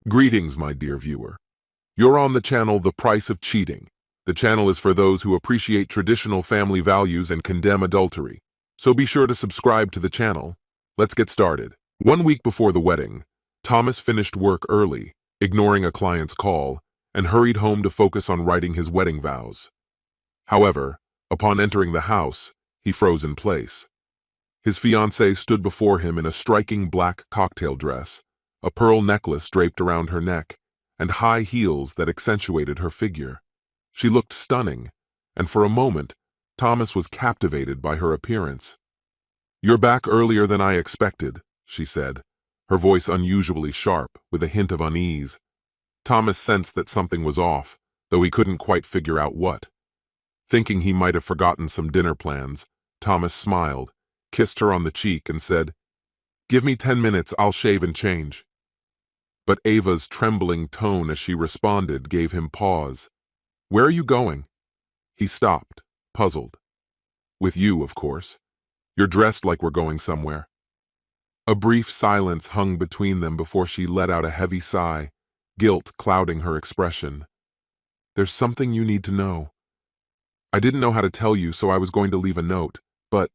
Greetings, my dear viewer. You're on the channel The Price of Cheating. The channel is for those who appreciate traditional family values and condemn adultery. So be sure to subscribe to the channel. Let's get started. 1 week before the wedding, Thomas finished work early, ignoring a client's call, and hurried home to focus on writing his wedding vows. However, upon entering the house, he froze in place. His fiancée stood before him in a striking black cocktail dress, a pearl necklace draped around her neck, and high heels that accentuated her figure. She looked stunning, and for a moment, Thomas was captivated by her appearance. "You're back earlier than I expected," she said, her voice unusually sharp, with a hint of unease. Thomas sensed that something was off, though he couldn't quite figure out what. Thinking he might have forgotten some dinner plans, Thomas smiled, kissed her on the cheek, and said, "Give me 10 minutes, I'll shave and change." But Ava's trembling tone as she responded gave him pause. "Where are you going?" He stopped, puzzled. "With you, of course. You're dressed like we're going somewhere." A brief silence hung between them before she let out a heavy sigh, guilt clouding her expression. "There's something you need to know. I didn't know how to tell you, so I was going to leave a note, but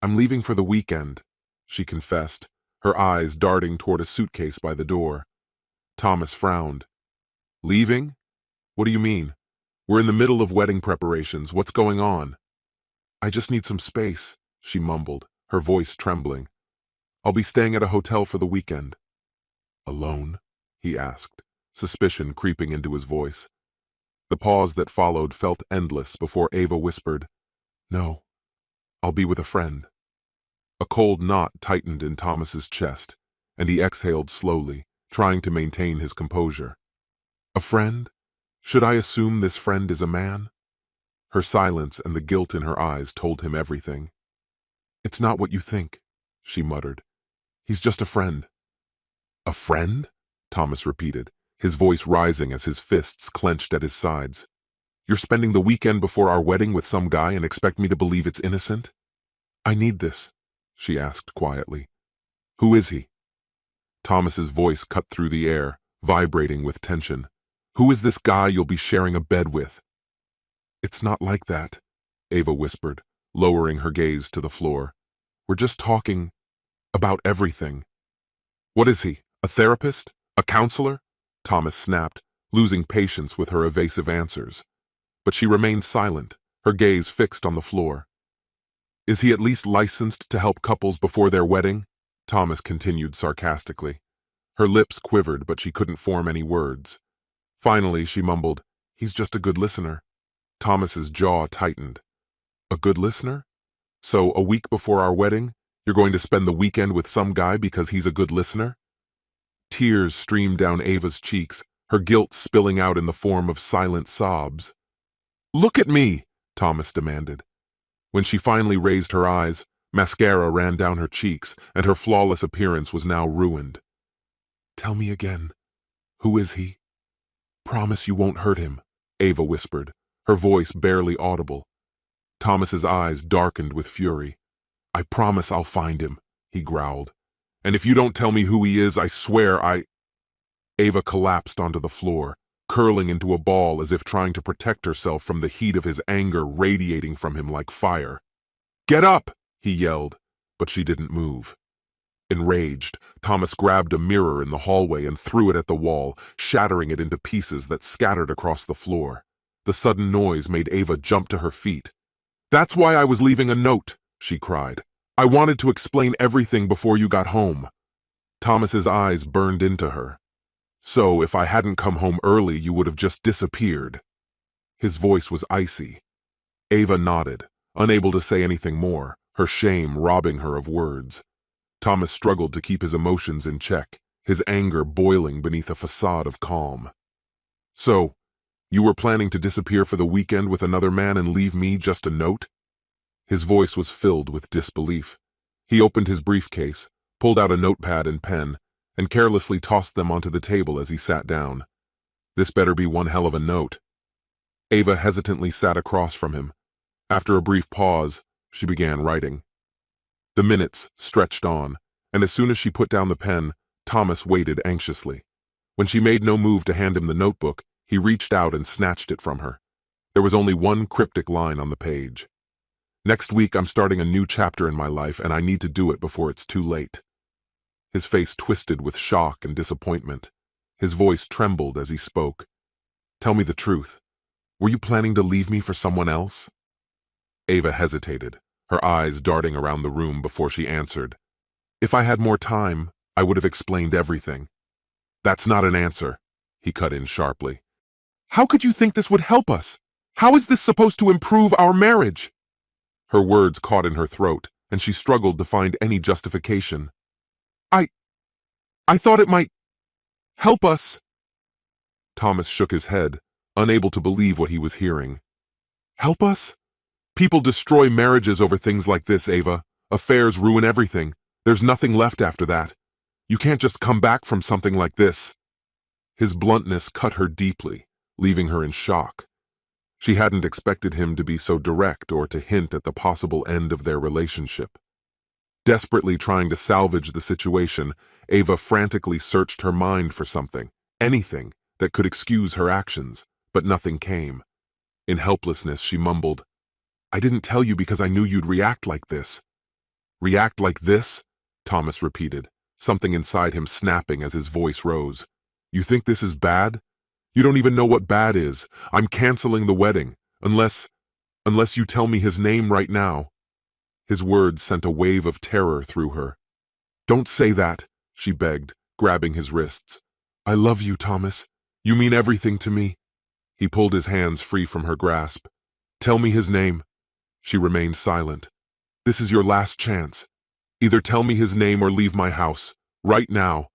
I'm leaving for the weekend," she confessed, her eyes darting toward a suitcase by the door. Thomas frowned. "Leaving? What do you mean? We're in the middle of wedding preparations. What's going on?" "I just need some space," she mumbled, her voice trembling. "I'll be staying at a hotel for the weekend." "Alone?" he asked, suspicion creeping into his voice. The pause that followed felt endless before Ava whispered, "No, I'll be with a friend." A cold knot tightened in Thomas's chest, and he exhaled slowly, trying to maintain his composure. "A friend? Should I assume this friend is a man?" Her silence and the guilt in her eyes told him everything. "It's not what you think," she muttered. "He's just a friend." "A friend?" Thomas repeated, his voice rising as his fists clenched at his sides. "You're spending the weekend before our wedding with some guy and expect me to believe it's innocent?" "I need this," she asked quietly. "Who is he?" Thomas's voice cut through the air, vibrating with tension. "Who is this guy you'll be sharing a bed with?" "It's not like that," Ava whispered, lowering her gaze to the floor. "We're just talking about everything." "What is he? A therapist? A counselor?" Thomas snapped, losing patience with her evasive answers. But she remained silent, her gaze fixed on the floor. "Is he at least licensed to help couples before their wedding?" Thomas continued sarcastically. Her lips quivered, but she couldn't form any words. Finally, she mumbled, "He's just a good listener." Thomas's jaw tightened. "A good listener? So, a week before our wedding, you're going to spend the weekend with some guy because he's a good listener?" Tears streamed down Ava's cheeks, her guilt spilling out in the form of silent sobs. "Look at me!" Thomas demanded. When she finally raised her eyes, mascara ran down her cheeks, and her flawless appearance was now ruined. "Tell me again. Who is he?" "Promise you won't hurt him," Ava whispered, her voice barely audible. Thomas's eyes darkened with fury. "I promise I'll find him," he growled. "And if you don't tell me who he is, I swear I—" Ava collapsed onto the floor, curling into a ball as if trying to protect herself from the heat of his anger radiating from him like fire. "Get up!" he yelled, but she didn't move. Enraged, Thomas grabbed a mirror in the hallway and threw it at the wall, shattering it into pieces that scattered across the floor. The sudden noise made Ava jump to her feet. "That's why I was leaving a note," she cried. "I wanted to explain everything before you got home." Thomas's eyes burned into her. "So, if I hadn't come home early, you would have just disappeared." His voice was icy. Ava nodded, unable to say anything more, her shame robbing her of words. Thomas struggled to keep his emotions in check, his anger boiling beneath a facade of calm. "So, you were planning to disappear for the weekend with another man and leave me just a note?" His voice was filled with disbelief. He opened his briefcase, pulled out a notepad and pen, and carelessly tossed them onto the table as he sat down. "This better be one hell of a note." Ava hesitantly sat across from him. After a brief pause, she began writing. The minutes stretched on, and as soon as she put down the pen, Thomas waited anxiously. When she made no move to hand him the notebook, he reached out and snatched it from her. There was only one cryptic line on the page. "Next week I'm starting a new chapter in my life, and I need to do it before it's too late." His face twisted with shock and disappointment. His voice trembled as he spoke. "Tell me the truth. Were you planning to leave me for someone else?" Ava hesitated, her eyes darting around the room before she answered. "If I had more time, I would have explained everything." "That's not an answer," he cut in sharply. "How could you think this would help us? How is this supposed to improve our marriage?" Her words caught in her throat, and she struggled to find any justification. I thought it might help us." Thomas shook his head, unable to believe what he was hearing. "Help us? People destroy marriages over things like this, Ava. Affairs ruin everything. There's nothing left after that. You can't just come back from something like this." His bluntness cut her deeply, leaving her in shock. She hadn't expected him to be so direct or to hint at the possible end of their relationship. Desperately trying to salvage the situation, Ava frantically searched her mind for something, anything, that could excuse her actions, but nothing came. In helplessness, she mumbled, "I didn't tell you because I knew you'd react like this." "React like this?" Thomas repeated, something inside him snapping as his voice rose. "You think this is bad? You don't even know what bad is. I'm canceling the wedding, unless you tell me his name right now." His words sent a wave of terror through her. "Don't say that," she begged, grabbing his wrists. "I love you, Thomas. You mean everything to me." He pulled his hands free from her grasp. "Tell me his name." She remained silent. "This is your last chance. Either tell me his name or leave my house. Right now."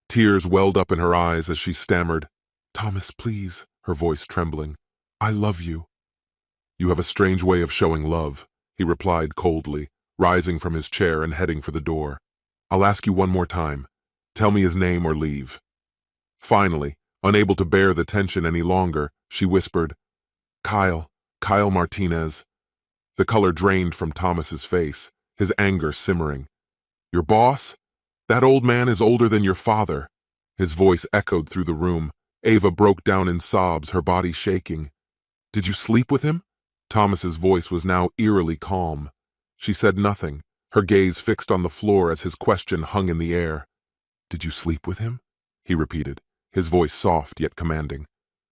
Tears welled up in her eyes as she stammered, "Thomas, please," her voice trembling. "I love you." "You have a strange way of showing love," he replied coldly, rising from his chair and heading for the door. "I'll ask you one more time. Tell me his name or leave." Finally, unable to bear the tension any longer, she whispered, Kyle Martinez." The color drained from Thomas's face, his anger simmering. "Your boss? That old man is older than your father." His voice echoed through the room. Ava broke down in sobs, her body shaking. "Did you sleep with him?" Thomas's voice was now eerily calm. She said nothing, her gaze fixed on the floor as his question hung in the air. "Did you sleep with him?" he repeated, his voice soft yet commanding.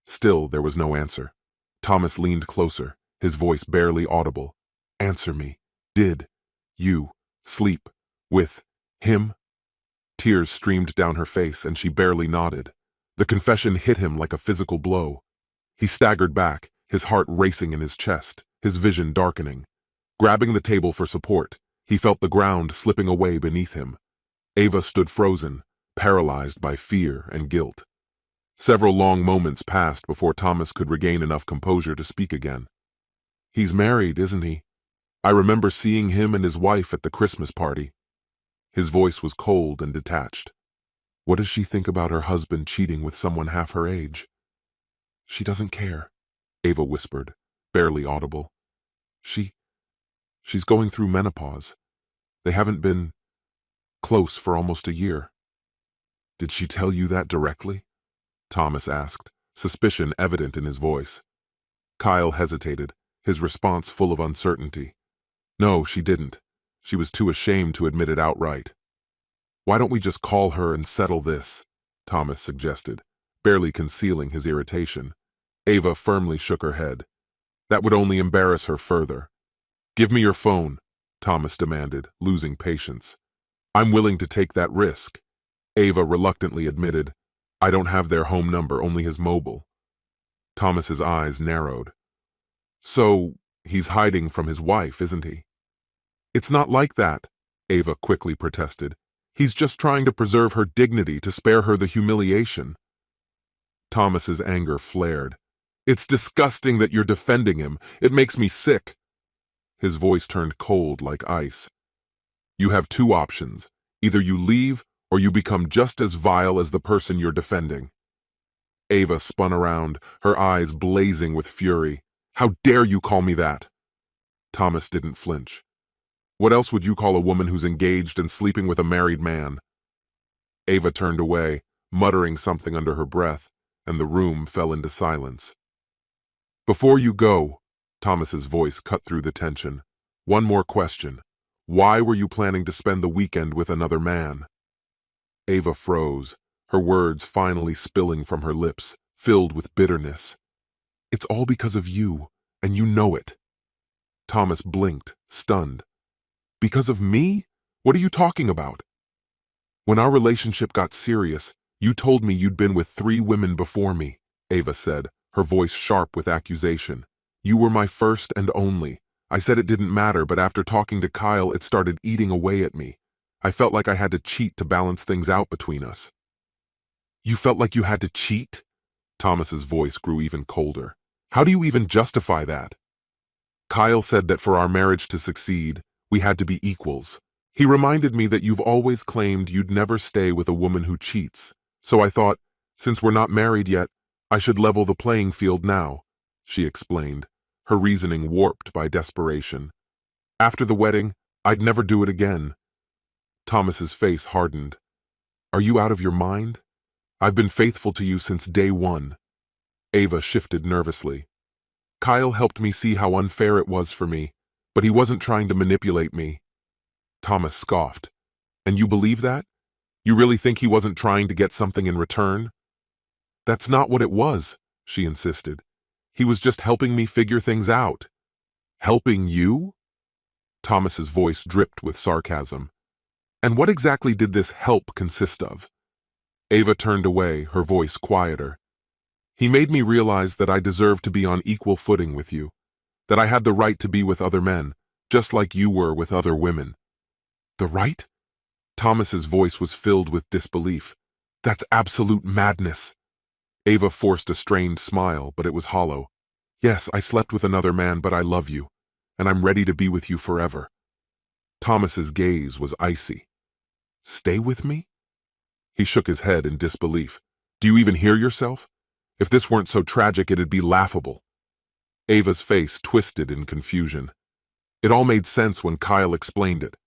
Still there was no answer. Thomas leaned closer, his voice barely audible. "Answer me. Did you sleep with him?" Tears streamed down her face and she barely nodded. The confession hit him like a physical blow. He staggered back, his heart racing in his chest, his vision darkening. Grabbing the table for support, he felt the ground slipping away beneath him. Ava stood frozen, paralyzed by fear and guilt. Several long moments passed before Thomas could regain enough composure to speak again. "He's married, isn't he? I remember seeing him and his wife at the Christmas party." His voice was cold and detached. "What does she think about her husband cheating with someone half her age?" "She doesn't care," Ava whispered, barely audible. She's going through menopause. They haven't been close for almost a year." "Did she tell you that directly?" Thomas asked, suspicion evident in his voice. Kyle hesitated, his response full of uncertainty. "No, she didn't. She was too ashamed to admit it outright." "Why don't we just call her and settle this?" Thomas suggested, barely concealing his irritation. Ava firmly shook her head. "That would only embarrass her further." "Give me your phone," Thomas demanded, losing patience. "I'm willing to take that risk." Ava reluctantly admitted, "I don't have their home number, only his mobile." Thomas's eyes narrowed. "So, he's hiding from his wife, isn't he?" "It's not like that," Ava quickly protested. "He's just trying to preserve her dignity, to spare her the humiliation." Thomas's anger flared. "It's disgusting that you're defending him. It makes me sick." His voice turned cold like ice. "You have two options. Either you leave, or you become just as vile as the person you're defending." Ava spun around, her eyes blazing with fury. "How dare you call me that?" Thomas didn't flinch. "What else would you call a woman who's engaged and sleeping with a married man?" Ava turned away, muttering something under her breath, and the room fell into silence. "Before you go," Thomas's voice cut through the tension. "One more question. Why were you planning to spend the weekend with another man?" Ava froze, her words finally spilling from her lips, filled with bitterness. "It's all because of you, and you know it." Thomas blinked, stunned. "Because of me? What are you talking about?" "When our relationship got serious, you told me you'd been with 3 women before me," Ava said, her voice sharp with accusation. "You were my first and only. I said it didn't matter, but after talking to Kyle, it started eating away at me. I felt like I had to cheat to balance things out between us." "You felt like you had to cheat?" Thomas's voice grew even colder. "How do you even justify that?" "Kyle said that for our marriage to succeed, we had to be equals. He reminded me that you've always claimed you'd never stay with a woman who cheats. So I thought, since we're not married yet, I should level the playing field now," she explained, her reasoning warped by desperation. "After the wedding, I'd never do it again." Thomas's face hardened. "Are you out of your mind? I've been faithful to you since day one." Ava shifted nervously. "Kyle helped me see how unfair it was for me, but he wasn't trying to manipulate me." Thomas scoffed. "And you believe that? You really think he wasn't trying to get something in return?" "That's not what it was," she insisted. "He was just helping me figure things out." "Helping you?" Thomas's voice dripped with sarcasm. "And what exactly did this help consist of?" Ava turned away, her voice quieter. "He made me realize that I deserved to be on equal footing with you, that I had the right to be with other men, just like you were with other women." "The right?" Thomas's voice was filled with disbelief. "That's absolute madness." Ava forced a strained smile, but it was hollow. "Yes, I slept with another man, but I love you, and I'm ready to be with you forever." Thomas's gaze was icy. "Stay with me?" He shook his head in disbelief. "Do you even hear yourself? If this weren't so tragic, it'd be laughable." Ava's face twisted in confusion. It all made sense when Kyle explained it.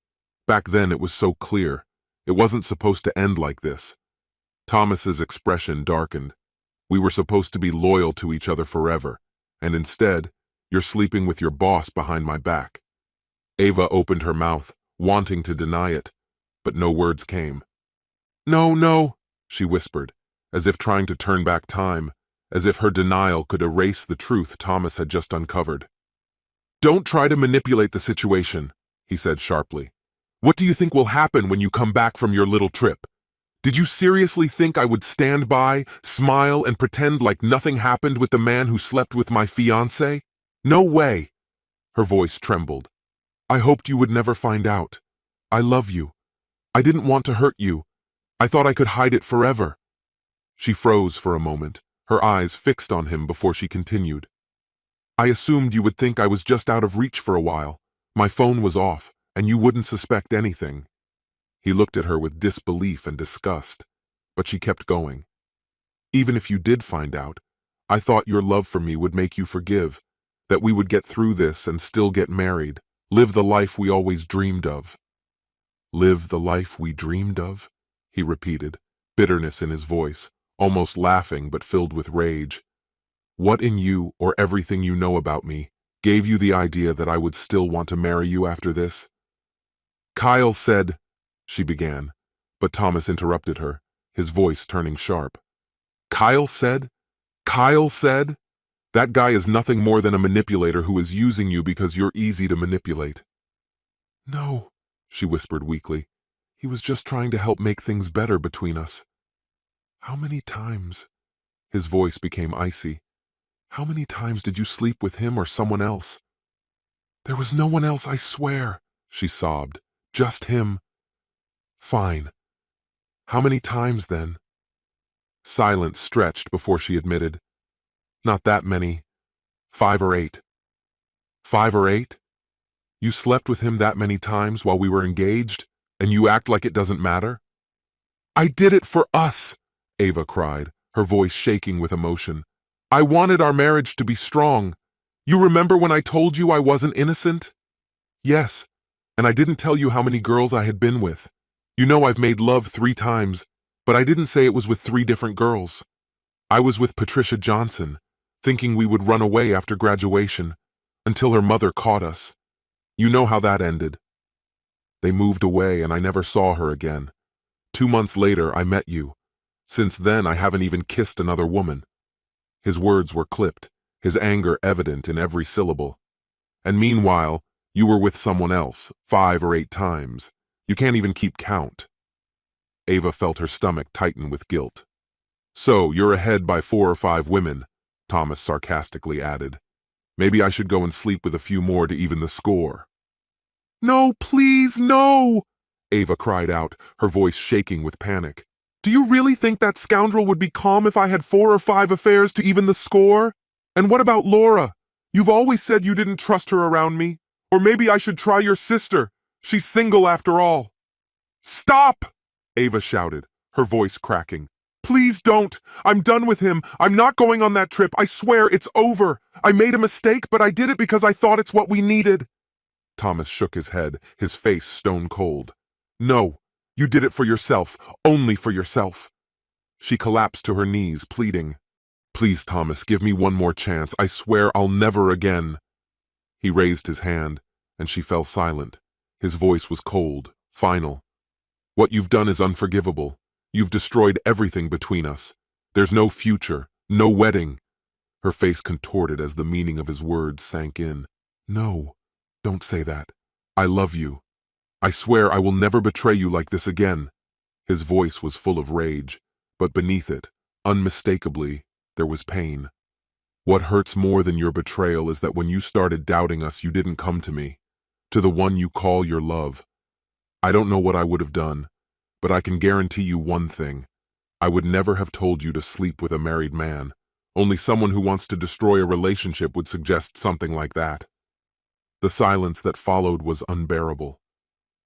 Back then it was so clear. It wasn't supposed to end like this. Thomas's expression darkened. "We were supposed to be loyal to each other forever, and instead, you're sleeping with your boss behind my back." Ava opened her mouth, wanting to deny it, but no words came. "No, no," she whispered, as if trying to turn back time, as if her denial could erase the truth Thomas had just uncovered. "Don't try to manipulate the situation," he said sharply. "What do you think will happen when you come back from your little trip? Did you seriously think I would stand by, smile, and pretend like nothing happened with the man who slept with my fiancé? No way." Her voice trembled. "I hoped you would never find out. I love you. I didn't want to hurt you. I thought I could hide it forever." She froze for a moment, her eyes fixed on him before she continued. "I assumed you would think I was just out of reach for a while. My phone was off, and you wouldn't suspect anything." He looked at her with disbelief and disgust, but she kept going. "Even if you did find out, I thought your love for me would make you forgive, that we would get through this and still get married, live the life we always dreamed of." "Live the life we dreamed of?" he repeated, bitterness in his voice, almost laughing but filled with rage. "What in you, or everything you know about me, gave you the idea that I would still want to marry you after this?" "Kyle said," she began, but Thomas interrupted her, his voice turning sharp. "Kyle said? Kyle said? That guy is nothing more than a manipulator who is using you because you're easy to manipulate." "No," she whispered weakly. "He was just trying to help make things better between us." "How many times?" His voice became icy. "How many times did you sleep with him or someone else?" "There was no one else, I swear," she sobbed. "Just him." "Fine. How many times then?" Silence stretched before she admitted. "Not that many. 5 or 8. 5 or 8? You slept with him that many times while we were engaged, and you act like it doesn't matter?" "I did it for us," Ava cried, her voice shaking with emotion. "I wanted our marriage to be strong. You remember when I told you I wasn't innocent?" "Yes, and I didn't tell you how many girls I had been with. You know I've made love 3 times, But I didn't say it was with 3 different girls. I was with Patricia Johnson, thinking we would run away after graduation, until her mother caught us. You know how that ended. They moved away and I never saw her again. 2 months later, I met you. Since then, I haven't even kissed another woman. His words were clipped, his anger evident in every syllable. And meanwhile, you were with someone else, 5 or 8 times. You can't even keep count. Ava felt her stomach tighten with guilt. So, you're ahead by 4 or 5 women, Thomas sarcastically added. Maybe I should go and sleep with a few more to even the score. No, please, no! Ava cried out, her voice shaking with panic. Do you really think that scoundrel would be calm if I had 4 or 5 affairs to even the score? And what about Laura? You've always said you didn't trust her around me. Or maybe I should try your sister. She's single after all. Stop! Ava shouted, her voice cracking. Please don't. I'm done with him. I'm not going on that trip. I swear it's over. I made a mistake, but I did it because I thought it's what we needed. Thomas shook his head, his face stone cold. No, you did it for yourself, only for yourself. She collapsed to her knees, pleading. Please, Thomas, give me one more chance. I swear I'll never again. He raised his hand, and she fell silent. His voice was cold, final. What you've done is unforgivable. You've destroyed everything between us. There's no future, no wedding. Her face contorted as the meaning of his words sank in. No, don't say that. I love you. I swear I will never betray you like this again. His voice was full of rage, but beneath it, unmistakably, there was pain. What hurts more than your betrayal is that when you started doubting us, you didn't come to me, to the one you call your love. I don't know what I would have done, but I can guarantee you one thing. I would never have told you to sleep with a married man. Only someone who wants to destroy a relationship would suggest something like that. The silence that followed was unbearable.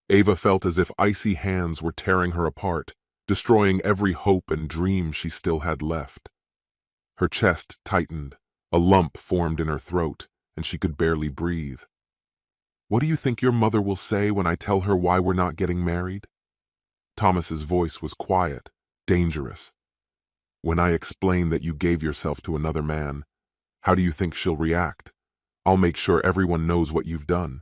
Ava felt as if icy hands were tearing her apart, destroying every hope and dream she still had left. Her chest tightened, a lump formed in her throat, and she could barely breathe. What do you think your mother will say when I tell her why we're not getting married? Thomas's voice was quiet, dangerous. When I explain that you gave yourself to another man, how do you think she'll react? I'll make sure everyone knows what you've done.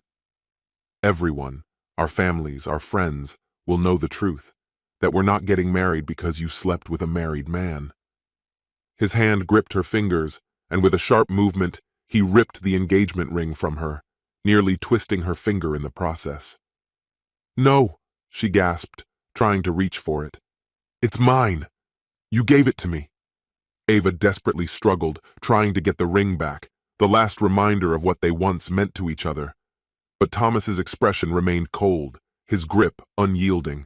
Everyone, our families, our friends, will know the truth, that we're not getting married because you slept with a married man. His hand gripped her fingers, and with a sharp movement, he ripped the engagement ring from her, nearly twisting her finger in the process. No, she gasped, trying to reach for it. It's mine. You gave it to me. Ava desperately struggled, trying to get the ring back, the last reminder of what they once meant to each other. But Thomas's expression remained cold, his grip unyielding.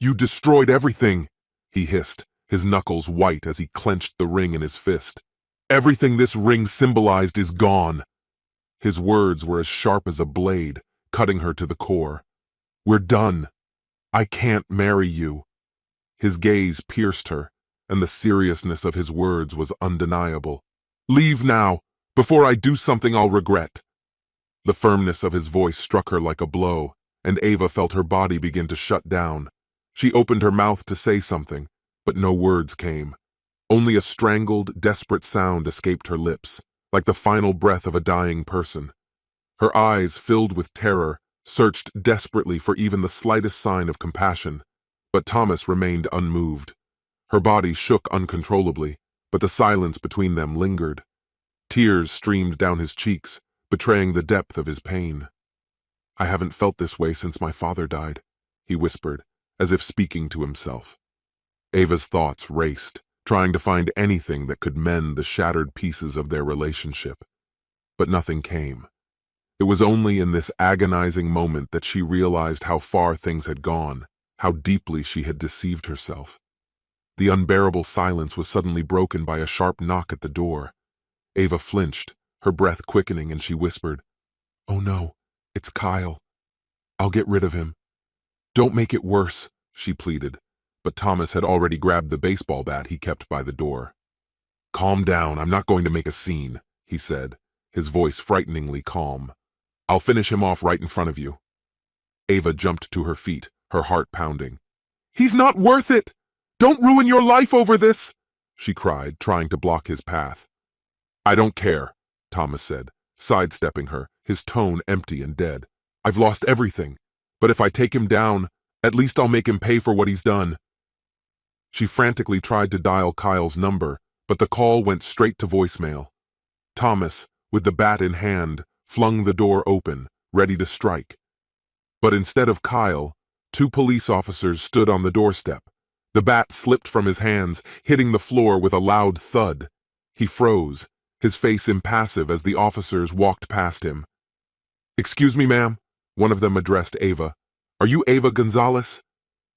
You destroyed everything, he hissed, his knuckles white as he clenched the ring in his fist. Everything this ring symbolized is gone. His words were as sharp as a blade, cutting her to the core. We're done. I can't marry you. His gaze pierced her, and the seriousness of his words was undeniable. Leave now, before I do something I'll regret. The firmness of his voice struck her like a blow, and Ava felt her body begin to shut down. She opened her mouth to say something, but no words came. Only a strangled, desperate sound escaped her lips, like the final breath of a dying person. Her eyes, filled with terror, searched desperately for even the slightest sign of compassion, but Thomas remained unmoved. Her body shook uncontrollably, but the silence between them lingered. Tears streamed down his cheeks, betraying the depth of his pain. I haven't felt this way since my father died, he whispered, as if speaking to himself. Ava's thoughts raced, trying to find anything that could mend the shattered pieces of their relationship. But nothing came. It was only in this agonizing moment that she realized how far things had gone, how deeply she had deceived herself. The unbearable silence was suddenly broken by a sharp knock at the door. Ava flinched, her breath quickening, and she whispered, "Oh no, it's Kyle. I'll get rid of him." "Don't make it worse," she pleaded, but Thomas had already grabbed the baseball bat he kept by the door. "Calm down, I'm not going to make a scene," he said, his voice frighteningly calm. "I'll finish him off right in front of you." Ava jumped to her feet, her heart pounding. "He's not worth it!" Don't ruin your life over this, she cried, trying to block his path. I don't care, Thomas said, sidestepping her, his tone empty and dead. I've lost everything, but if I take him down, at least I'll make him pay for what he's done. She frantically tried to dial Kyle's number, but the call went straight to voicemail. Thomas, with the bat in hand, flung the door open, ready to strike. But instead of Kyle, 2 police officers stood on the doorstep. The bat slipped from his hands, hitting the floor with a loud thud. He froze, his face impassive as the officers walked past him. Excuse me, ma'am, one of them addressed Ava. Are you Ava Gonzalez?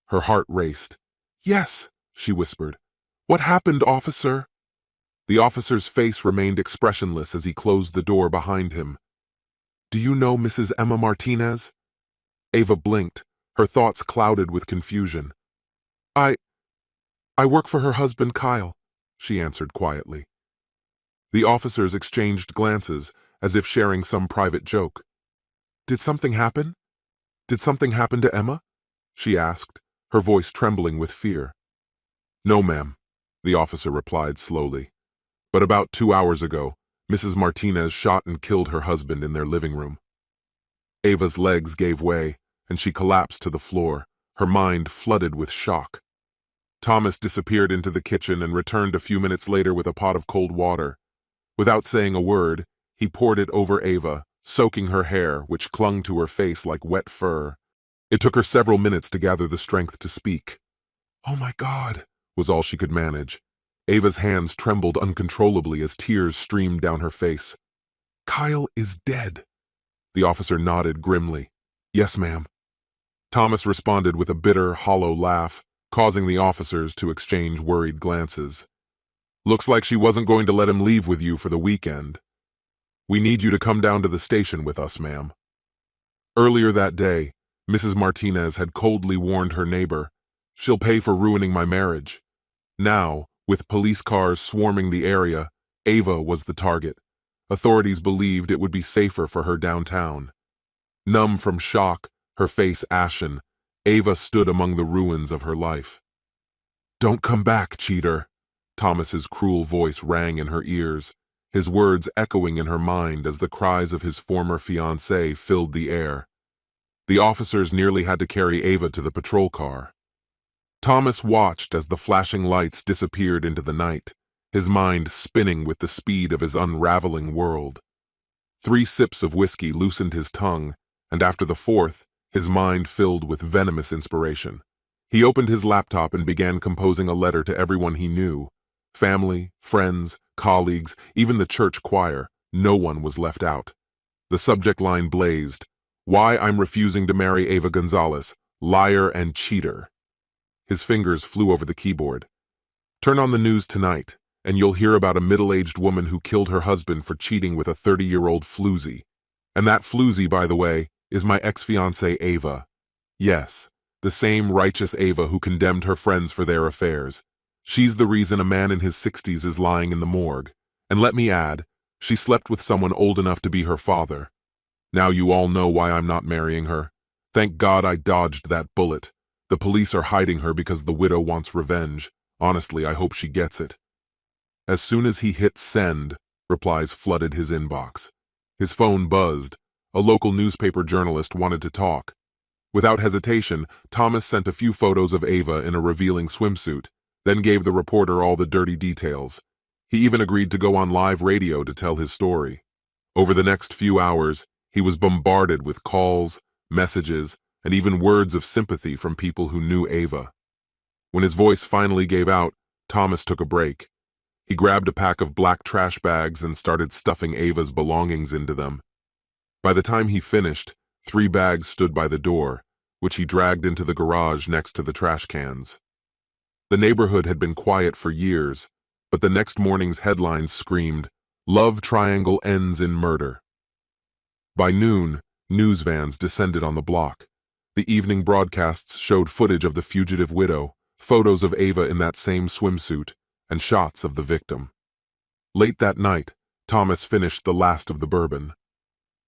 Her heart raced. Yes, she whispered. What happened, officer? The officer's face remained expressionless as he closed the door behind him. Do you know Mrs. Emma Martinez? Ava blinked, her thoughts clouded with confusion. I work for her husband, Kyle, she answered quietly. The officers exchanged glances, as if sharing some private joke. Did something happen? Did something happen to Emma? She asked, her voice trembling with fear. No, ma'am, the officer replied slowly. But about 2 hours ago, Mrs. Martinez shot and killed her husband in their living room. Ava's legs gave way, and she collapsed to the floor, her mind flooded with shock. Thomas disappeared into the kitchen and returned a few minutes later with a pot of cold water. Without saying a word, he poured it over Ava, soaking her hair, which clung to her face like wet fur. It took her several minutes to gather the strength to speak. Oh my God, was all she could manage. Ava's hands trembled uncontrollably as tears streamed down her face. Kyle is dead. The officer nodded grimly. Yes, ma'am. Thomas responded with a bitter, hollow laugh, causing the officers to exchange worried glances. Looks like she wasn't going to let him leave with you for the weekend. We need you to come down to the station with us, ma'am. Earlier that day, Mrs. Martinez had coldly warned her neighbor, she'll pay for ruining my marriage. Now, with police cars swarming the area, Ava was the target. Authorities believed it would be safer for her downtown. Numb from shock, her face ashen, Ava stood among the ruins of her life. Don't come back, cheater. Thomas's cruel voice rang in her ears, his words echoing in her mind as the cries of his former fiancée filled the air. The officers nearly had to carry Ava to the patrol car. Thomas watched as the flashing lights disappeared into the night, his mind spinning with the speed of his unraveling world. 3 sips of whiskey loosened his tongue, and after the 4th, his mind filled with venomous inspiration. He opened his laptop and began composing a letter to everyone he knew. Family, friends, colleagues, even the church choir, no one was left out. The subject line blazed, Why I'm refusing to marry Ava Gonzalez, liar and cheater. His fingers flew over the keyboard. Turn on the news tonight, and you'll hear about a middle-aged woman who killed her husband for cheating with a 30-year-old floozy. And that floozy, by the way, is my ex-fiancée Ava. Yes, the same righteous Ava who condemned her friends for their affairs. She's the reason a man in his 60s is lying in the morgue. And let me add, she slept with someone old enough to be her father. Now you all know why I'm not marrying her. Thank God I dodged that bullet. The police are hiding her because the widow wants revenge. Honestly, I hope she gets it. As soon as he hit send, replies flooded his inbox. His phone buzzed. A local newspaper journalist wanted to talk. Without hesitation, Thomas sent a few photos of Ava in a revealing swimsuit, then gave the reporter all the dirty details. He even agreed to go on live radio to tell his story. Over the next few hours, he was bombarded with calls, messages, and even words of sympathy from people who knew Ava. When his voice finally gave out, Thomas took a break. He grabbed a pack of black trash bags and started stuffing Ava's belongings into them. By the time he finished, 3 bags stood by the door, which he dragged into the garage next to the trash cans. The neighborhood had been quiet for years, but the next morning's headlines screamed, "Love triangle ends in murder." By noon, news vans descended on the block. The evening broadcasts showed footage of the fugitive widow, photos of Ava in that same swimsuit, and shots of the victim. Late that night, Thomas finished the last of the bourbon.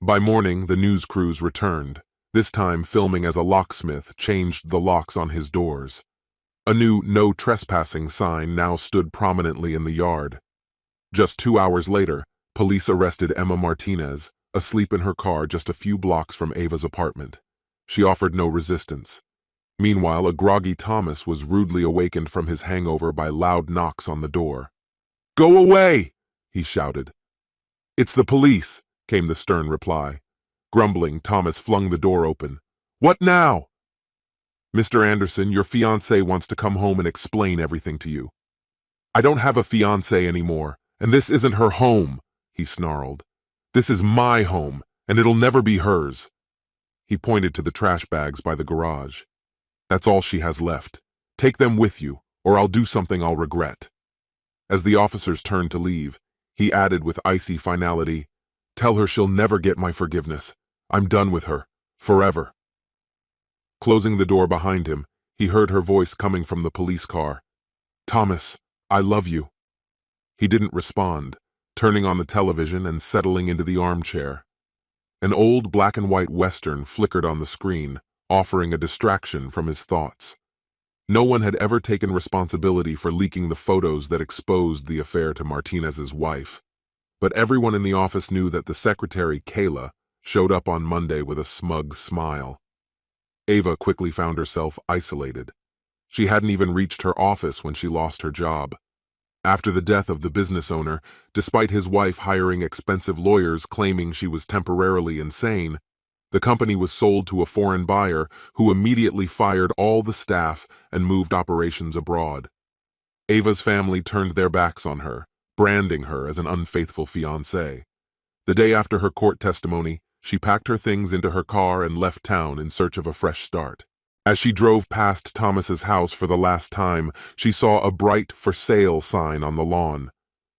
By morning, the news crews returned, this time filming as a locksmith changed the locks on his doors. A new "no trespassing" sign now stood prominently in the yard. Just 2 hours later, police arrested Emma Martinez, asleep in her car just a few blocks from Ava's apartment. She offered no resistance. Meanwhile, a groggy Thomas was rudely awakened from his hangover by loud knocks on the door. "Go away!" he shouted. "It's the police," came the stern reply. Grumbling, Thomas flung the door open. "What now?" "Mr. Anderson, your fiancée wants to come home and explain everything to you." "I don't have a fiancée anymore, and this isn't her home," he snarled. "This is my home, and it'll never be hers." He pointed to the trash bags by the garage. "That's all she has left. Take them with you, or I'll do something I'll regret." As the officers turned to leave, he added with icy finality, "Tell her she'll never get my forgiveness. I'm done with her. Forever." Closing the door behind him, he heard her voice coming from the police car. "Thomas, I love you." He didn't respond, turning on the television and settling into the armchair. An old black-and-white Western flickered on the screen, offering a distraction from his thoughts. No one had ever taken responsibility for leaking the photos that exposed the affair to Martinez's wife. But everyone in the office knew that the secretary, Kayla, showed up on Monday with a smug smile. Ava quickly found herself isolated. She hadn't even reached her office when she lost her job. After the death of the business owner, despite his wife hiring expensive lawyers claiming she was temporarily insane, the company was sold to a foreign buyer who immediately fired all the staff and moved operations abroad. Ava's family turned their backs on her, branding her as an unfaithful fiancée. The day after her court testimony, she packed her things into her car and left town in search of a fresh start. As she drove past Thomas's house for the last time, she saw a bright "for sale" sign on the lawn.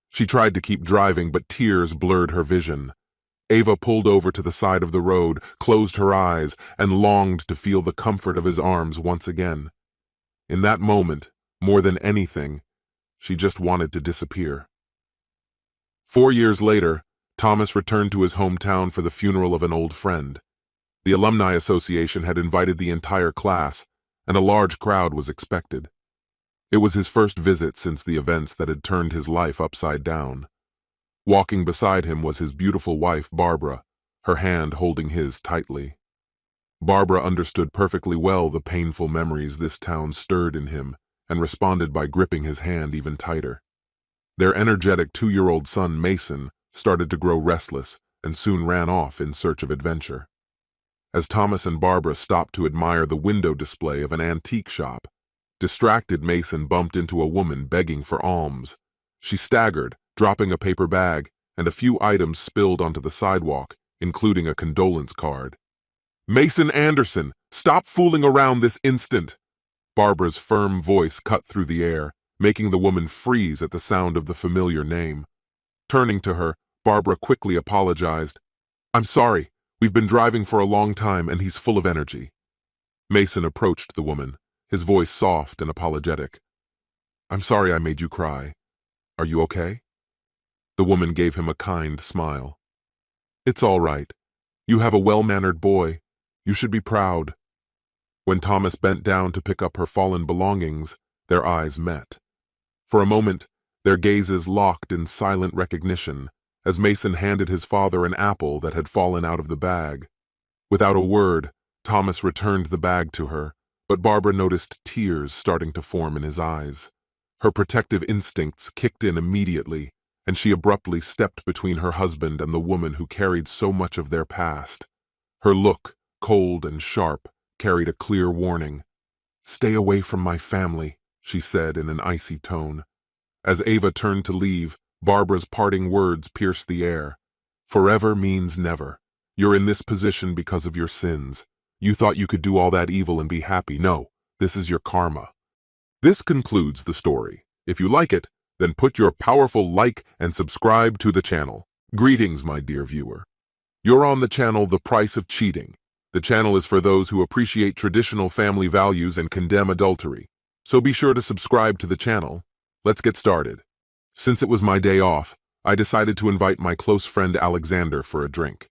She tried to keep driving, but tears blurred her vision. Ava pulled over to the side of the road, closed her eyes, and longed to feel the comfort of his arms once again. In that moment, more than anything, she just wanted to disappear. 4 years later, Thomas returned to his hometown for the funeral of an old friend. The Alumni Association had invited the entire class, and a large crowd was expected. It was his first visit since the events that had turned his life upside down. Walking beside him was his beautiful wife, Barbara, her hand holding his tightly. Barbara understood perfectly well the painful memories this town stirred in him and responded by gripping his hand even tighter. Their energetic 2-year-old son, Mason, started to grow restless and soon ran off in search of adventure. As Thomas and Barbara stopped to admire the window display of an antique shop, distracted Mason bumped into a woman begging for alms. She staggered, dropping a paper bag, and a few items spilled onto the sidewalk, including a condolence card. "Mason Anderson, stop fooling around this instant!" Barbara's firm voice cut through the air, making the woman freeze at the sound of the familiar name. Turning to her, Barbara quickly apologized. "I'm sorry. We've been driving for a long time, and he's full of energy." Mason approached the woman, his voice soft and apologetic. "I'm sorry I made you cry. Are you okay?" The woman gave him a kind smile. "It's all right. You have a well-mannered boy. You should be proud." When Thomas bent down to pick up her fallen belongings, their eyes met. For a moment, their gazes locked in silent recognition, as Mason handed his father an apple that had fallen out of the bag. Without a word, Thomas returned the bag to her, but Barbara noticed tears starting to form in his eyes. Her protective instincts kicked in immediately, and she abruptly stepped between her husband and the woman who carried so much of their past. Her look, cold and sharp, carried a clear warning. "Stay away from my family," she said in an icy tone. As Ava turned to leave, Barbara's parting words pierced the air. "Forever means never. You're in this position because of your sins. You thought you could do all that evil and be happy. No, this is your karma." This concludes the story. If you like it, then put your powerful like and subscribe to the channel. Greetings, my dear viewer. You're on the channel The Price of Cheating. The channel is for those who appreciate traditional family values and condemn adultery. So be sure to subscribe to the channel. Let's get started. Since it was my day off, I decided to invite my close friend Alexander for a drink.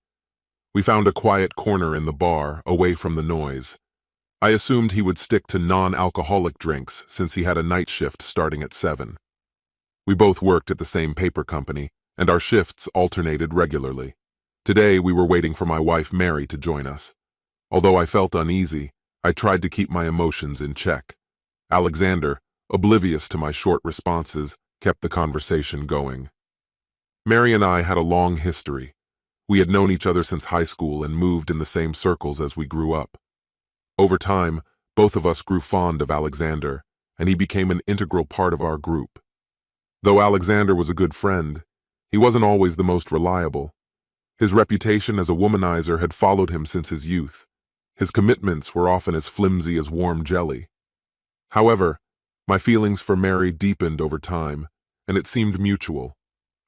We found a quiet corner in the bar, away from the noise. I assumed he would stick to non-alcoholic drinks since he had a night shift starting at 7. We both worked at the same paper company, and our shifts alternated regularly. Today, we were waiting for my wife Mary to join us. Although I felt uneasy, I tried to keep my emotions in check. Alexander, oblivious to my short responses, kept the conversation going. Mary and I had a long history. We had known each other since high school and moved in the same circles as we grew up. Over time, both of us grew fond of Alexander, and he became an integral part of our group. Though Alexander was a good friend, he wasn't always the most reliable. His reputation as a womanizer had followed him since his youth. His commitments were often as flimsy as warm jelly. However, my feelings for Mary deepened over time, and it seemed mutual.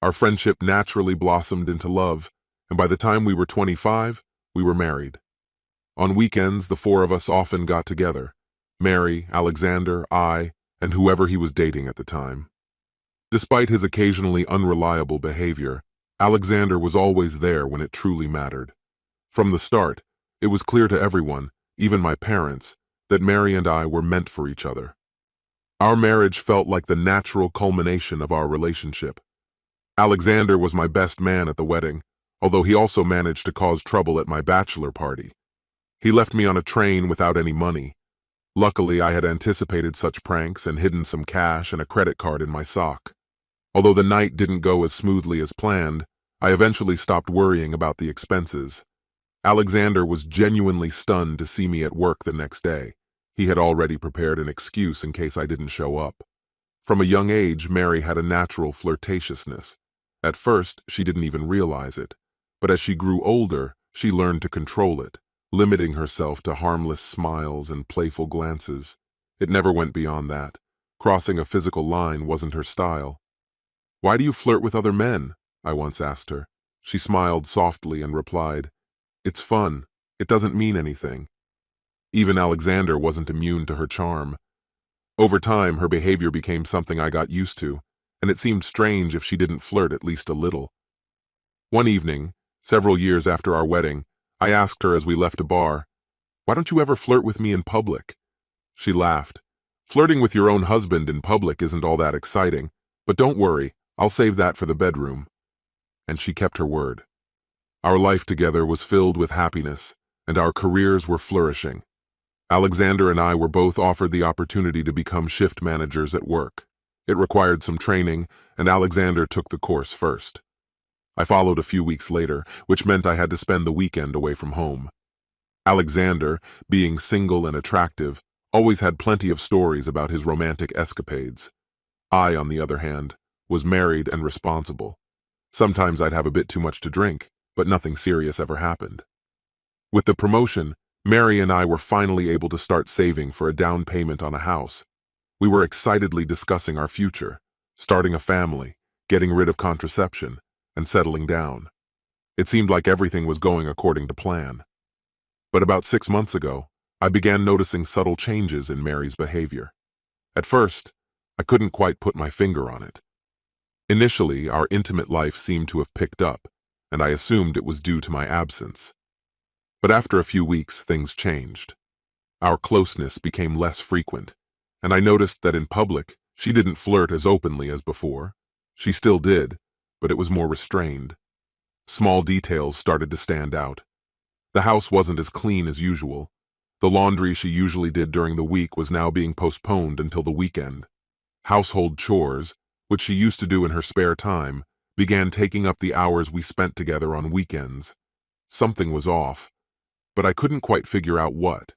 Our friendship naturally blossomed into love, and by the time we were 25, we were married. On weekends, the four of us often got together: Mary, Alexander, I, and whoever he was dating at the time. Despite his occasionally unreliable behavior, Alexander was always there when it truly mattered. From the start, it was clear to everyone, even my parents, that Mary and I were meant for each other. Our marriage felt like the natural culmination of our relationship. Alexander was my best man at the wedding, although he also managed to cause trouble at my bachelor party. He left me on a train without any money. Luckily, I had anticipated such pranks and hidden some cash and a credit card in my sock. Although the night didn't go as smoothly as planned, I eventually stopped worrying about the expenses. Alexander was genuinely stunned to see me at work the next day. He had already prepared an excuse in case I didn't show up. From a young age, Mary had a natural flirtatiousness. At first, she didn't even realize it, but as she grew older, she learned to control it, limiting herself to harmless smiles and playful glances. It never went beyond that. Crossing a physical line wasn't her style. "Why do you flirt with other men?" I once asked her. She smiled softly and replied, "It's fun. It doesn't mean anything." Even Alexander wasn't immune to her charm. Over time, her behavior became something I got used to, and it seemed strange if she didn't flirt at least a little. One evening, several years after our wedding, I asked her as we left a bar, "Why don't you ever flirt with me in public?" She laughed. "Flirting with your own husband in public isn't all that exciting, but don't worry, I'll save that for the bedroom." And she kept her word. Our life together was filled with happiness, and our careers were flourishing. Alexander and I were both offered the opportunity to become shift managers at work. It required some training, and Alexander took the course first. I followed a few weeks later, which meant I had to spend the weekend away from home. Alexander, being single and attractive, always had plenty of stories about his romantic escapades. I, on the other hand, was married and responsible. Sometimes I'd have a bit too much to drink, but nothing serious ever happened. With the promotion, Mary and I were finally able to start saving for a down payment on a house. We were excitedly discussing our future, starting a family, getting rid of contraception, and settling down. It seemed like everything was going according to plan. But about 6 months ago, I began noticing subtle changes in Mary's behavior. At first, I couldn't quite put my finger on it. Initially, our intimate life seemed to have picked up, and I assumed it was due to my absence. But after a few weeks, things changed. Our closeness became less frequent, and I noticed that in public, she didn't flirt as openly as before. She still did, but it was more restrained. Small details started to stand out. The house wasn't as clean as usual. The laundry she usually did during the week was now being postponed until the weekend. Household chores, which she used to do in her spare time, began taking up the hours we spent together on weekends. Something was off, but I couldn't quite figure out what.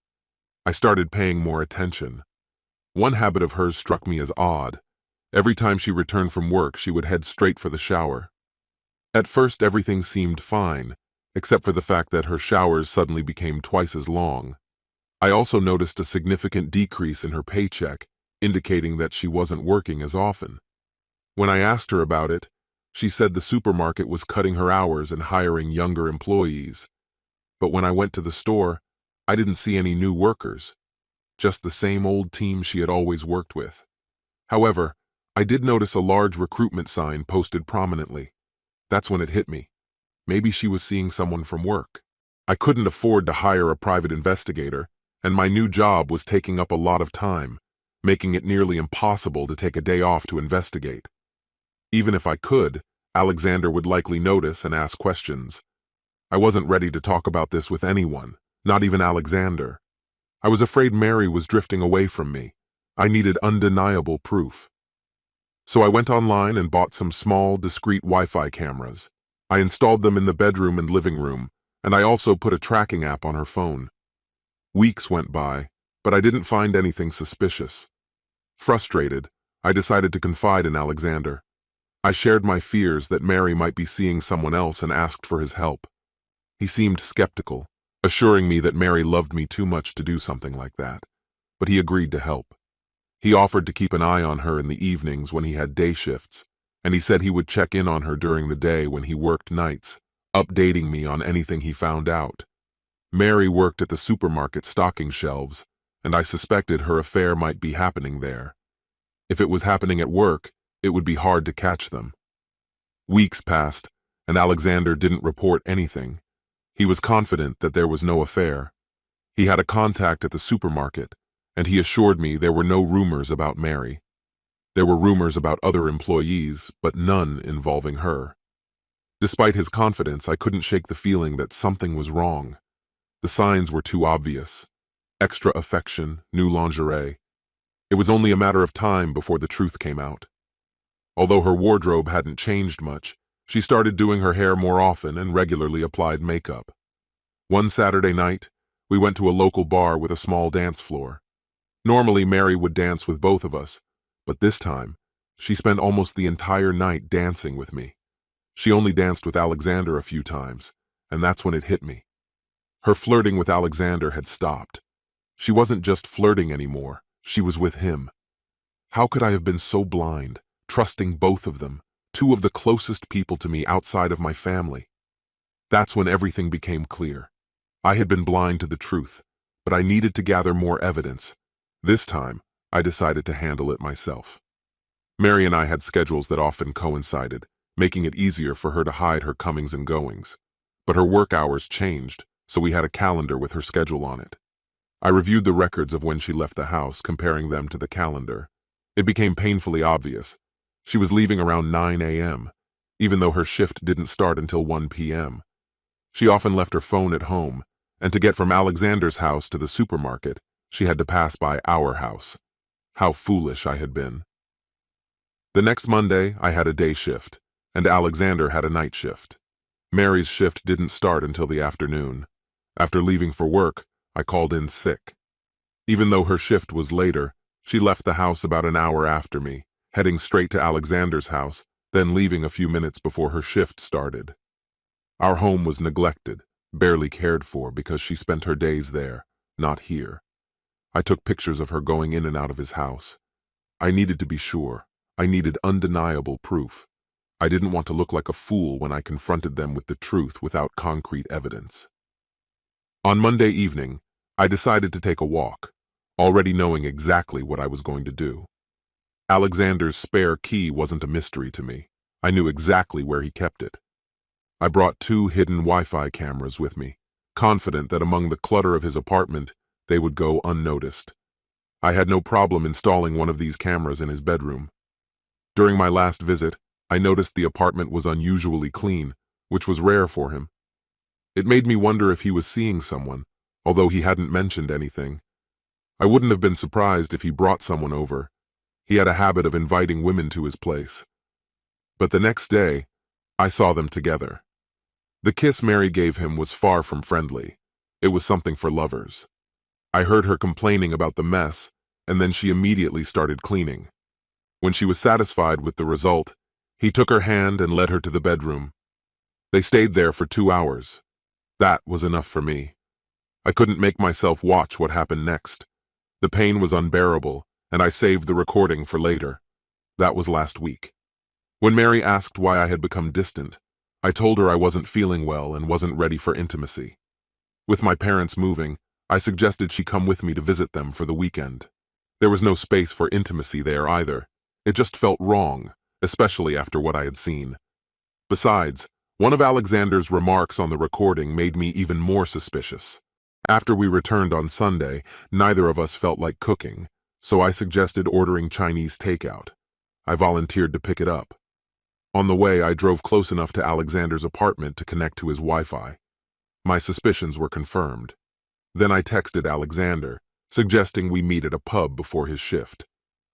I started paying more attention. One habit of hers struck me as odd. Every time she returned from work, she would head straight for the shower. At first, everything seemed fine, except for the fact that her showers suddenly became twice as long. I also noticed a significant decrease in her paycheck, indicating that she wasn't working as often. When I asked her about it, she said the supermarket was cutting her hours and hiring younger employees. But when I went to the store, I didn't see any new workers, just the same old team she had always worked with. However, I did notice a large recruitment sign posted prominently. That's when it hit me. Maybe she was seeing someone from work. I couldn't afford to hire a private investigator, and my new job was taking up a lot of time, making it nearly impossible to take a day off to investigate. Even if I could, Alexander would likely notice and ask questions. I wasn't ready to talk about this with anyone, not even Alexander. I was afraid Mary was drifting away from me. I needed undeniable proof. So I went online and bought some small, discreet Wi-Fi cameras. I installed them in the bedroom and living room, and I also put a tracking app on her phone. Weeks went by, but I didn't find anything suspicious. Frustrated, I decided to confide in Alexander. I shared my fears that Mary might be seeing someone else and asked for his help. He seemed skeptical, assuring me that Mary loved me too much to do something like that, but he agreed to help. He offered to keep an eye on her in the evenings when he had day shifts, and he said he would check in on her during the day when he worked nights, updating me on anything he found out. Mary worked at the supermarket stocking shelves, and I suspected her affair might be happening there. If it was happening at work, it would be hard to catch them. Weeks passed, and Alexander didn't report anything. He was confident that there was no affair. He had a contact at the supermarket, and he assured me there were no rumors about Mary. There were rumors about other employees, but none involving her. Despite his confidence, I couldn't shake the feeling that something was wrong. The signs were too obvious. Extra affection, new lingerie. It was only a matter of time before the truth came out. Although her wardrobe hadn't changed much, she started doing her hair more often and regularly applied makeup. One Saturday night, we went to a local bar with a small dance floor. Normally, Mary would dance with both of us, but this time, she spent almost the entire night dancing with me. She only danced with Alexander a few times, and that's when it hit me. Her flirting with Alexander had stopped. She wasn't just flirting anymore, she was with him. How could I have been so blind, trusting both of them, two of the closest people to me outside of my family? That's when everything became clear. I had been blind to the truth, but I needed to gather more evidence. This time, I decided to handle it myself. Mary and I had schedules that often coincided, making it easier for her to hide her comings and goings. But her work hours changed, so we had a calendar with her schedule on it. I reviewed the records of when she left the house, comparing them to the calendar. It became painfully obvious. She was leaving around 9 a.m., even though her shift didn't start until 1 p.m. She often left her phone at home, and to get from Alexander's house to the supermarket, she had to pass by our house. How foolish I had been. The next Monday, I had a day shift, and Alexander had a night shift. Mary's shift didn't start until the afternoon. After leaving for work, I called in sick. Even though her shift was later, she left the house about an hour after me, heading straight to Alexander's house, then leaving a few minutes before her shift started. Our home was neglected, barely cared for because she spent her days there, not here. I took pictures of her going in and out of his house. I needed to be sure. I needed undeniable proof. I didn't want to look like a fool when I confronted them with the truth without concrete evidence. On Monday evening, I decided to take a walk, already knowing exactly what I was going to do. Alexander's spare key wasn't a mystery to me. I knew exactly where he kept it. I brought 2 hidden Wi-Fi cameras with me, confident that among the clutter of his apartment, they would go unnoticed. I had no problem installing one of these cameras in his bedroom. During my last visit, I noticed the apartment was unusually clean, which was rare for him. It made me wonder if he was seeing someone, although he hadn't mentioned anything. I wouldn't have been surprised if he brought someone over. He had a habit of inviting women to his place. But the next day, I saw them together. The kiss Mary gave him was far from friendly. It was something for lovers. I heard her complaining about the mess, and then she immediately started cleaning. When she was satisfied with the result, he took her hand and led her to the bedroom. They stayed there for 2 hours. That was enough for me. I couldn't make myself watch what happened next. The pain was unbearable, and I saved the recording for later. That was last week. When Mary asked why I had become distant, I told her I wasn't feeling well and wasn't ready for intimacy. With my parents moving, I suggested she come with me to visit them for the weekend. There was no space for intimacy there either. It just felt wrong, especially after what I had seen. Besides, one of Alexander's remarks on the recording made me even more suspicious. After we returned on Sunday, neither of us felt like cooking, so I suggested ordering Chinese takeout. I volunteered to pick it up. On the way, I drove close enough to Alexander's apartment to connect to his Wi-Fi. My suspicions were confirmed. Then I texted Alexander, suggesting we meet at a pub before his shift.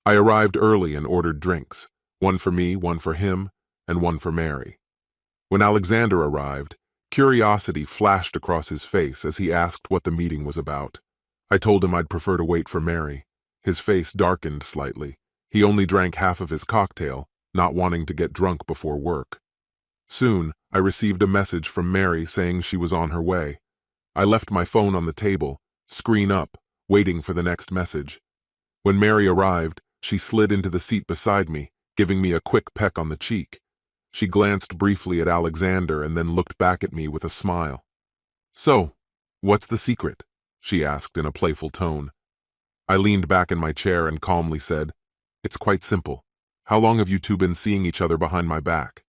I arrived early and ordered drinks, one for me, one for him, and one for Mary. When Alexander arrived, curiosity flashed across his face as he asked what the meeting was about. I told him I'd prefer to wait for Mary. His face darkened slightly. He only drank half of his cocktail, not wanting to get drunk before work. Soon, I received a message from Mary saying she was on her way. I left my phone on the table, screen up, waiting for the next message. When Mary arrived, she slid into the seat beside me, giving me a quick peck on the cheek. She glanced briefly at Alexander and then looked back at me with a smile. "So, what's the secret?" she asked in a playful tone. I leaned back in my chair and calmly said, "It's quite simple. How long have you two been seeing each other behind my back?"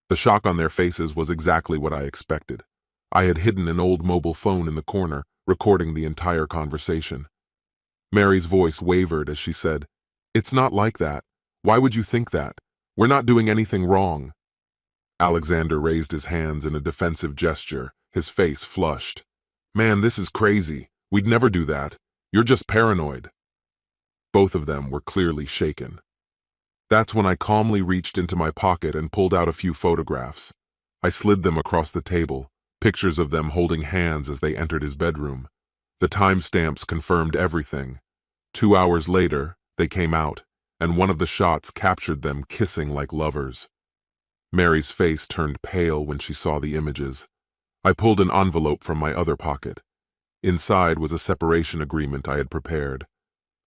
The shock on their faces was exactly what I expected. I had hidden an old mobile phone in the corner, recording the entire conversation. Mary's voice wavered as she said, "It's not like that. Why would you think that? We're not doing anything wrong." Alexander raised his hands in a defensive gesture, his face flushed. "Man, this is crazy. We'd never do that. You're just paranoid." Both of them were clearly shaken. That's when I calmly reached into my pocket and pulled out a few photographs. I slid them across the table, pictures of them holding hands as they entered his bedroom. The timestamps confirmed everything. 2 hours later, they came out, and one of the shots captured them kissing like lovers. Mary's face turned pale when she saw the images. I pulled an envelope from my other pocket. Inside was a separation agreement I had prepared.